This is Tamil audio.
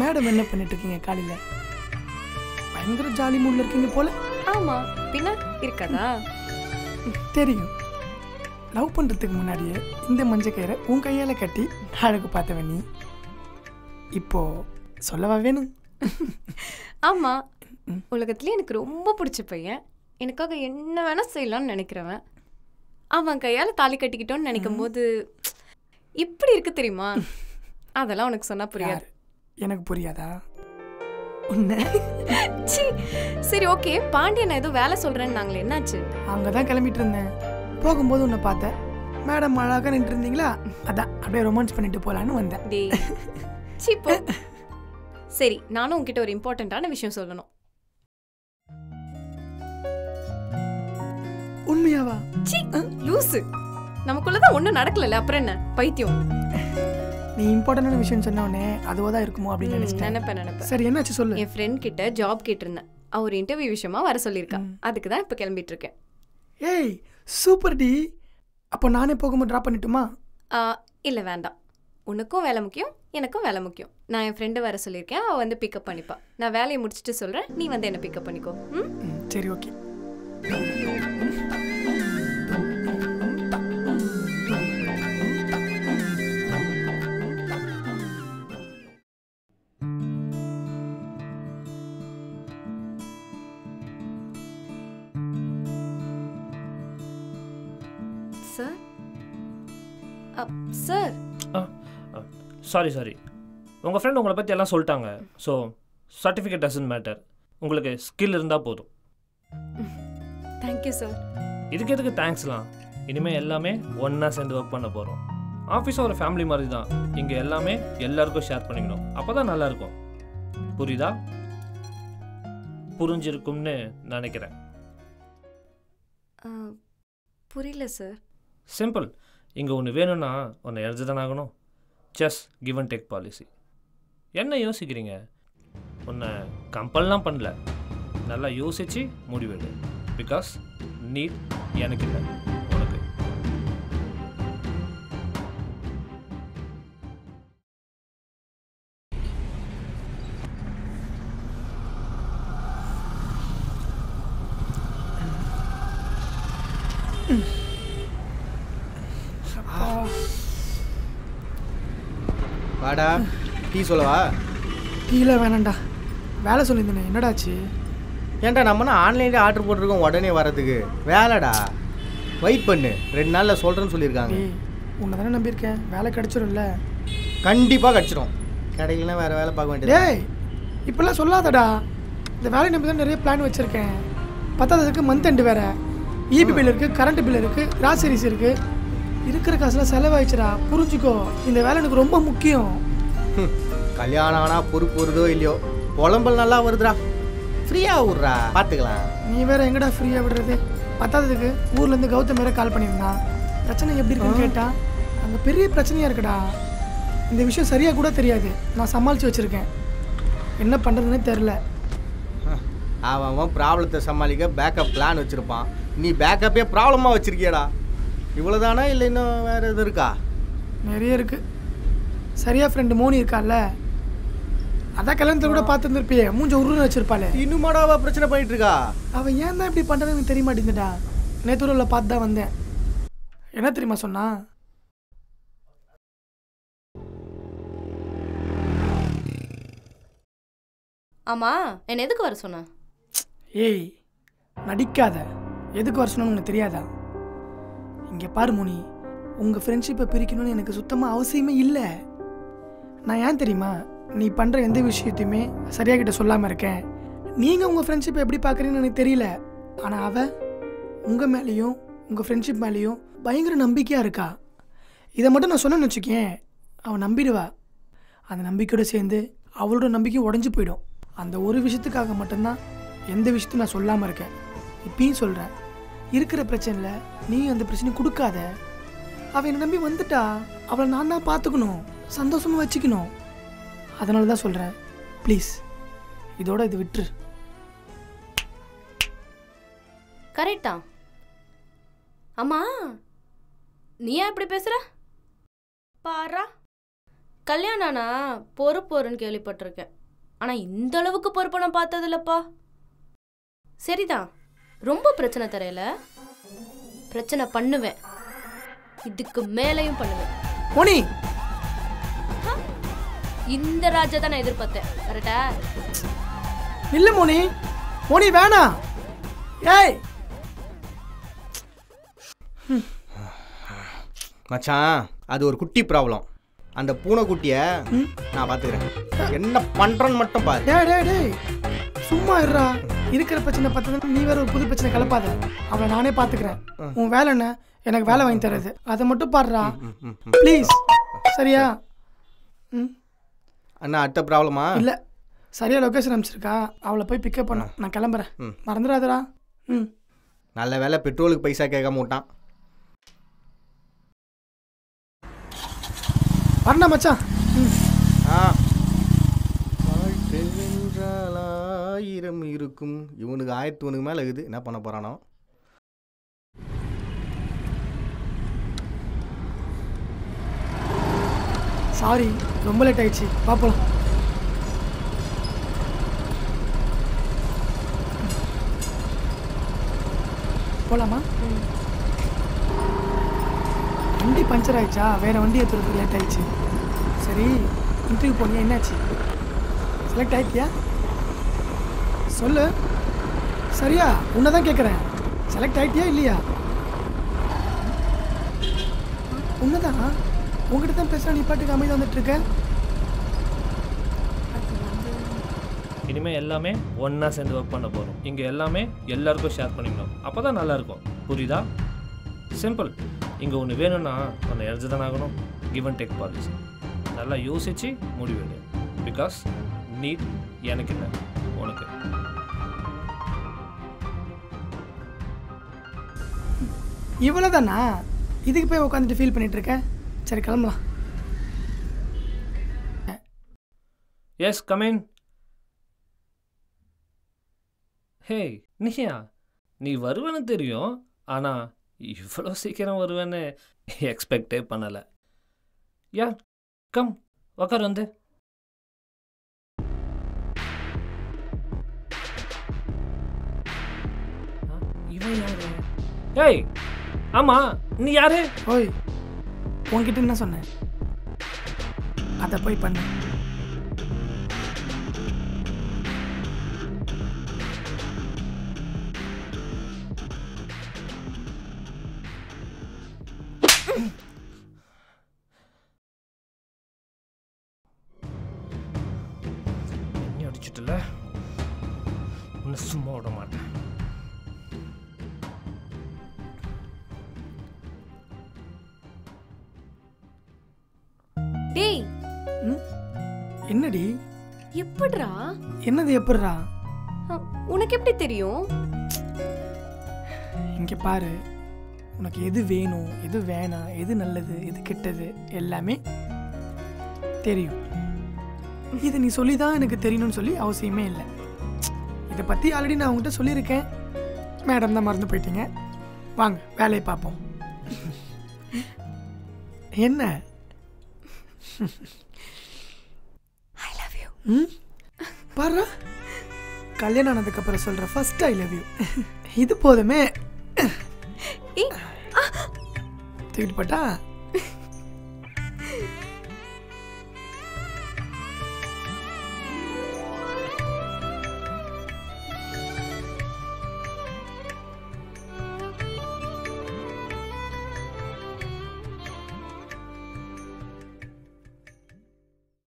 மேடம் என்ன பண்ணிட்டு இருக்கீங்க காலையில? பயங்கர ஜாலி மூட்ல இருக்கீங்க போல. ஆமா, பின்ன இருக்காதா? தெரியும். லவ் பண்றதுக்கு முன்னாடியே இந்த மஞ்சள் கயிறை உன் கையால கட்டி அழகு பார்த்தவ நீ. இப்போ சொல்லவா வேணும்? ஆமா, உலகத்துலேயே எனக்கு ரொம்ப பிடிச்ச பையன், எனக்காக என்ன வேணா செய்யலாம்னு நினைக்கிறவன், அவன் கையால் தாலி கட்டிக்கிட்டோன்னு நினைக்கும் போது இப்படி இருக்கு தெரியுமா? அதெல்லாம் உனக்கு சொன்னா புரியாது. எனக்கு புரியாதா? சரி ஓகே, பாண்டியன் ஏதோ வேலை சொல்றேன்னு நாங்களே, என்னாச்சு? அங்கதான் கிளம்பிட்டு இருந்தேன். போகும்போது உன்னை பார்த்தேன். மேடம் அழகாக நின்று இருந்தீங்களா, அதான் அப்படியே ரொமான்ஸ் பண்ணிட்டு போலான்னு வந்தேன். சீப்போ. சரி, நானும் உங்ககிட்ட ஒரு இம்பார்ட்டன்டான விஷயம் சொல்லணும். உண்மையாவா? லூசு, நமக்குள்ளதான் ஒண்ணும் நடக்கல, அப்புறம் என்ன பைத்தியம். நீ இம்பார்ட்டன்டான விஷயம் சொன்னவனே அதுவாதான் இருக்குமோ அப்படின்னு நினைப்பேன். சரி, என்னாச்சு சொல்லு. என் ஃப்ரெண்ட் கிட்ட ஜாப் கேட்டிருந்தேன். அவர் இன்டர்வியூ விஷயமா வர சொல்லியிருக்கா. அதுக்கு தான் இப்போ கிளம்பிட்டு இருக்கேன். ஏய் சூப்பர் டி. அப்போ நானே போகும்போது ட்ராப் பண்ணிட்டுமா? இல்லை வேண்டாம், உனக்கும் வேலை முக்கியம், எனக்கும் வேலை முக்கியம். நான் என் ஃப்ரெண்டு வர சொல்லியிருக்கேன், அவள் வந்து பிக்கப் பண்ணிப்பா. நான் வேலையை முடிச்சுட்டு சொல்கிறேன், நீ வந்து என்னை பிக்கப் பண்ணிக்கோ. சரி ஓகே. சார் சாரி உங்கள் ஃப்ரெண்ட் உங்களை பற்றி எல்லாம் சொல்லிட்டாங்க. ஸோ சர்டிஃபிகேட் டசன்ட் மேட்டர், உங்களுக்கு ஸ்கில் இருந்தால் போதும். Thank you sir. இதுக்கு எதுக்கு தேங்க்ஸ்லாம்? இனிமேல் எல்லாமே ஒன்றா சேர்ந்து ஒர்க் பண்ண போகிறோம். ஆஃபீஸும் ஒரு ஃபேமிலி மாதிரி தான். இங்கே எல்லாமே எல்லாருக்கும் ஷேர் பண்ணிக்கணும், அப்போ தான் நல்லாயிருக்கும். புரியுதா? புரிஞ்சிருக்கும்னு நினைக்கிறேன். புரியல சார். சிம்பிள். இங்கே ஒன்று வேணும்னா ஒன்று எழுதி தானே ஆகணும். Just give and take policy. என்ன யோசிக்கிறீங்க? ஒன்று கம்பல்லாம் பண்ணல, நல்லா யோசித்து முடிவெடு. பிகாஸ் நீட் எனக்கு இல்லை, உனக்கு. வாடா, டீ சொல்லவா? டீல வேணாண்டா, வேலை சொல்லியிருந்தேனே. என்னடாச்சு? ஏன்டா நம்மனா ஆன்லைன்லேயே ஆர்டர் போட்டிருக்கோம், உடனே வரதுக்கு வேலைடா. வெயிட் பண்ணு, 2 நாளில் சொல்கிறேன்னு சொல்லியிருக்காங்க. உன்னை தானே நம்பியிருக்கேன், வேலை கிடச்சிரும்ல? கண்டிப்பாக கிடச்சிரும். கிடைக்கலன்னா வேறு வேலை பார்க்க வேண்டியது. ஏய் இப்போல்லாம் சொல்லாதடா. இந்த வேலையை நம்பி தான் நிறைய பிளான் வச்சுருக்கேன். பத்தாததுக்கு மந்த் எண்டு வேறு. இபி பில் இருக்குது, கரண்ட் பில் இருக்குது, கிராசரிஸ் இருக்குது. இருக்கிற காசுலாம் செலவாயிடுச்சுடா, புரிஞ்சுக்கோ. இந்த வேலை எனக்கு ரொம்ப முக்கியம். கல்யாணம் ஆனால் பொறுப்பு வருதோ இல்லையோ, புலம்பல் நல்லா வருதுடா. ஃப்ரீயாக விட்றா, பார்த்துக்கலாம். நீ வேற எங்கடா ஃப்ரீயாக விடுறது? பத்தாததுக்கு ஊர்லேருந்து கௌதம் வேற கால் பண்ணியிருந்தான். பிரச்சனை எப்படி இருக்குன்னு கேட்டா, அங்கே பெரிய பிரச்சனையாக இருக்குடா. இந்த விஷயம் சரியாக கூட தெரியாது, நான் சமாளித்து வச்சுருக்கேன். என்ன பண்ணுறதுன்னு தெரில. அவன் ப்ராப்ளத்தை சமாளிக்க பேக்கப் பிளான் வச்சுருப்பான். நீ பேக்கப்பே ப்ராப்ளமாக வச்சுருக்கியடா. இவ்வளோதானா இல்லை இன்னும் வேறு எதுவும் இருக்கா? நிறைய இருக்குது. சரியா ஃப்ரெண்டு மோனி இருக்கால்ல, அதான் கல்யாணத்தில் கூட பார்த்துருந்துருப்பியே, மூஞ்ச உருன்னு வச்சிருப்பாளே. இன்னுமாடா அவள் பிரச்சனை பண்ணிட்டு இருக்கா? அவன் ஏன் தான் இப்படி பண்ணுறதுன்னு எனக்கு தெரிய மாட்டேங்குதுடா. நேத்தூரில் பார்த்து தான் வந்தேன். என்ன தெரியுமா சொன்னா? ஆமா, என்ன எதுக்கு வர சொன்ன? ஏய் நடிக்காத. எதுக்கு வர சொன்னு உனக்கு தெரியாதா? இங்கே பாரு மோனி, உங்கள் ஃப்ரெண்ட்ஷிப்பை பிரிக்கணும்னு எனக்கு சுத்தமாக அவசியமே இல்லை. நான் ஏன் தெரியுமா நீ பண்ணுற எந்த விஷயத்தையுமே சரியாக கிட்ட சொல்லாமல் இருக்கேன். நீங்கள் உங்கள் ஃப்ரெண்ட்ஷிப்பை எப்படி பார்க்குறீங்கன்னு எனக்கு தெரியல. ஆனால் அவள் உங்கள் மேலேயும் உங்கள் ஃப்ரெண்ட்ஷிப் மேலேயும் பயங்கர நம்பிக்கையாக இருக்கா. இதை மட்டும் நான் சொன்னேன்னு வச்சுக்கேன், அவன் நம்பிடுவா. அந்த நம்பிக்கையோடு சேர்ந்து அவளோட நம்பிக்கை உடஞ்சி போயிடும். அந்த ஒரு விஷயத்துக்காக மட்டும்தான் எந்த விஷயத்தையும் நான் சொல்லாமல் இருக்கேன். இப்பயும் சொல்கிறேன், இருக்கிற பிரச்சனையில் நீ அந்த பிரச்சனை கொடுக்காத. அவள் என்னை நம்பி வந்துட்டா, அவளை நான் தான் பார்த்துக்கணும், சந்தோஷமாக வச்சுக்கணும். அதனால தான் சொல்கிறேன், ப்ளீஸ் இதோட இது விட்டுரு. கரெக்டா? அம்மா நீ ஏன் இப்படி பேசுற? பாரா, கல்யாணம் ஆனா பொறுப்புன்னு கேள்விப்பட்டிருக்கேன். ஆனா இந்த அளவுக்கு பொறுப்பை நான் பார்த்தது இல்லப்பா. சரிதான், ரொம்ப பிரச்சனை தரையில பிரச்சனை பண்ணுவேன், இதுக்கு மேலையும் பண்ணுவேன். மோனி இந்த ராஜா தான் நான் எதிர்பார்த்தேன். கரெக்டா? இல்ல மோனி, மோனி வேணாம். ஏய் மச்சான், அது ஒரு குட்டி ப்ராப்ளம். அந்த பூனைக்குட்டியை நான் பார்த்துக்கிறேன். என்ன பண்ணுறேன்னு மட்டும் பாரு. டேய் டேய் டேய், சும்மா இருடா. இருக்கிற பிரச்சனை பார்த்தா நீ வேற ஒரு புது பிரச்சனை கலப்பாத. அவளை நானே பார்த்துக்கிறேன். உன் வேலை என்ன? எனக்கு வேலை வாங்கி தர்றது. அதை மட்டும் பாடுறா ப்ளீஸ். சரியா? அண்ணா, அடுத்த ப்ராப்ளமா? இல்லை, சரியா லொக்கேஷன் அனுப்பிச்சிருக்கா. அவளை போய் பிக்கப் பண்ண. நான் கிளம்புறேன், மறந்துடாதடா. நல்ல வேலை பெட்ரோலுக்கு பைசா கேட்காம விட்டான். வரண்ணா மச்சான். வாழ்க்கை என்றால் 1000 இருக்கும். இவனுக்கு 1001 மேலே இருக்குது. என்ன பண்ண போகிறானோ? சாரி, ரொம்ப லேட் ஆயிடுச்சு. பார்ப்போம். போலாமா? வண்டி பஞ்சர் ஆயிடுச்சா? வேற வண்டி ஏற்றுறதுக்கு லேட் ஆயிடுச்சு. சரி, இன்டர்வியூ போனியா? என்னாச்சு? செலக்ட் ஆயிட்டியா? சொல்லு. சரியா? உன்னை தான் கேட்குறேன். செலக்ட் ஆயிட்டியா இல்லையா? உன்னதான். உங்ககிட்ட தான் பேசுகிறேன், நீ பாட்டுக்கு அமைதியாக வந்துட்டுருக்க. இனிமேல் எல்லாமே ஒன்றா சேர்ந்து ஒர்க் பண்ண போகிறோம். இங்கே எல்லாமே எல்லாருக்கும் ஷேர் பண்ணிக்கணும். அப்போ தான் நல்லாயிருக்கும். புரியுதா? சிம்பிள். இங்கே ஒன்று வேணும்னா ஒன்று எழுதி தான் ஆகணும். Give and take policy. நல்லா யோசித்து முடிவெடு. பிகாஸ் நீட் எனக்கு இல்லை, உனக்கு. இவ்வளோதானா? இதுக்கு போய் உட்காந்துட்டு ஃபீல் பண்ணிட்டு இருக்கேன். சரி, கிளம்பலாம். S, come in. ஹே நிஷா, நீ வருவேன்னு தெரியும், ஆனால் இவ்வளோ சீக்கிரம் வருவேன்னு எக்ஸ்பெக்டே பண்ணலை. யா, கம் உக்கார் வந்து. இவன் யாரு? ஏய், ஆமாம், நீ யாரு? ஓய், உன்கிட்ட என்ன சொன்னேன்? அதை போய் பண்ணு. நீ அடிச்சுட்டுல ஒன்று சும்மா விட மாட்டேன். டேய், என்னடி? எப்படிடா? என்னது எப்படிரா? உனக்கு எப்படி தெரியும்? இங்கே பாரு, உனக்கு எது வேணும், எது வேணாம், எது நல்லது, எது கெட்டது எல்லாமே தெரியும். இது நீ சொல்லி தான் எனக்கு தெரியணும்னு சொல்லி அவசியமே இல்லை. இதை பற்றி ஆல்ரெடி நான் உங்கள்கிட்ட சொல்லியிருக்கேன். மேடம் தான் மறந்து போயிட்டீங்க. வாங்க வேலையை பார்ப்போம். என்ன? I love you. பாரு, கல்யாணம் ஆனதுக்கப்புறம் சொல்கிற ஃபர்ஸ்ட் ஐ லவ் யூ. இது போதுமே. தூக்கிட்டு போட்டா